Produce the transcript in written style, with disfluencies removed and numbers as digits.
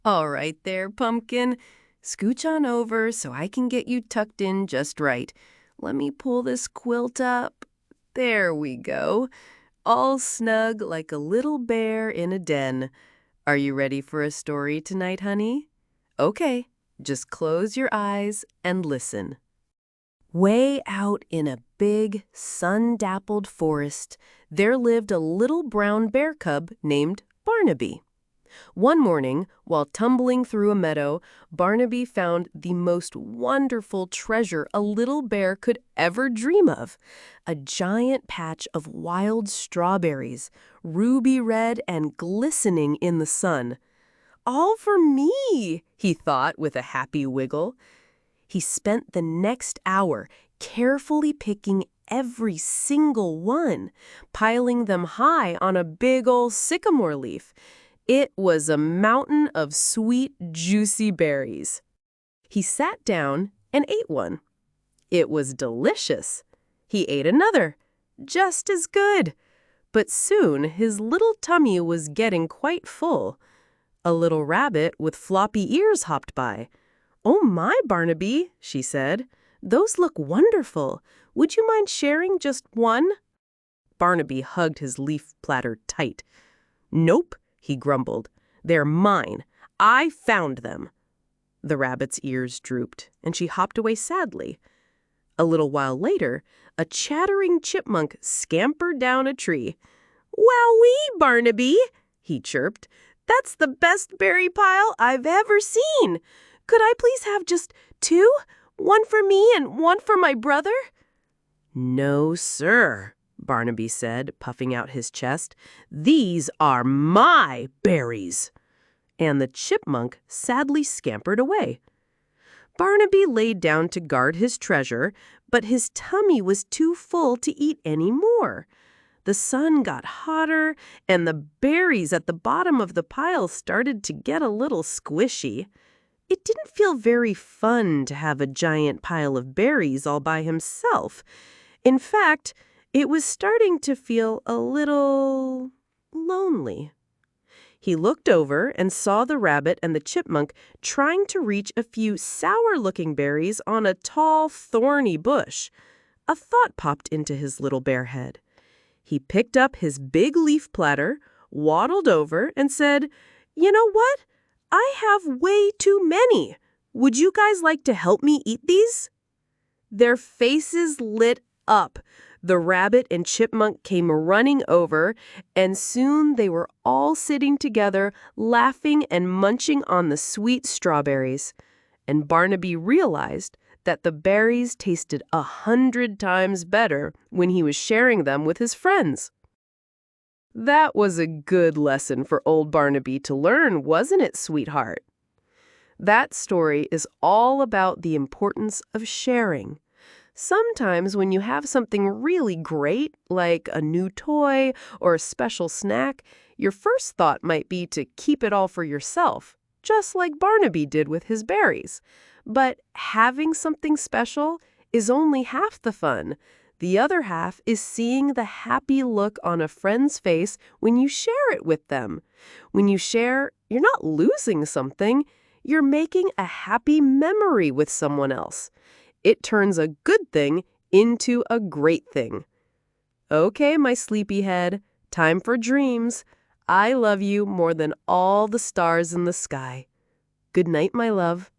All right there, Pumpkin. Scooch on over so I can get you tucked in just right. Let me pull this quilt up. There we go. All snug like a little bear in a den. Are you ready for a story tonight, honey? Okay, just close your eyes and listen. Way out in a big, sun-dappled forest, there lived a little brown bear cub named Barnaby. One morning, while tumbling through a meadow, Barnaby found the most wonderful treasure a little bear could ever dream of: a giant patch of wild strawberries, ruby red and glistening in the sun. "All for me," he thought with a happy wiggle. He spent the next hour carefully picking every single one, piling them high on a big old sycamore leaf. It was a mountain of sweet, juicy berries. He sat down and ate one. It was delicious. He ate another, just as good. But soon his little tummy was getting quite full. A little rabbit with floppy ears hopped by. "Oh my, Barnaby," she said. "Those look wonderful. Would you mind sharing just one?" Barnaby hugged his leaf platter tight. "Nope," he grumbled. "They're mine. I found them." The rabbit's ears drooped, and she hopped away sadly. A little while later, a chattering chipmunk scampered down a tree. "Wowee, Barnaby," he chirped. "That's the best berry pile I've ever seen. Could I please have just two? One for me and one for my brother?" "No, sir," Barnaby said, puffing out his chest. "These are my berries." And the chipmunk sadly scampered away. Barnaby laid down to guard his treasure, but his tummy was too full to eat any more. The sun got hotter, and the berries at the bottom of the pile started to get a little squishy. It didn't feel very fun to have a giant pile of berries all by himself. In fact, it was starting to feel a little lonely. He looked over and saw the rabbit and the chipmunk trying to reach a few sour-looking berries on a tall, thorny bush. A thought popped into his little bear head. He picked up his big leaf platter, waddled over, and said, "You know what? I have way too many. Would you guys like to help me eat these?" Their faces lit up. The rabbit and chipmunk came running over, and soon they were all sitting together, laughing and munching on the sweet strawberries. And Barnaby realized that the berries tasted 100 times better when he was sharing them with his friends. That was a good lesson for old Barnaby to learn, wasn't it, sweetheart? That story is all about the importance of sharing. Sometimes when you have something really great, like a new toy or a special snack, your first thought might be to keep it all for yourself, just like Barnaby did with his berries. But having something special is only half the fun. The other half is seeing the happy look on a friend's face when you share it with them. When you share, you're not losing something. You're making a happy memory with someone else. It turns a good thing into a great thing. Okay, my sleepyhead, time for dreams. I love you more than all the stars in the sky. Good night, my love.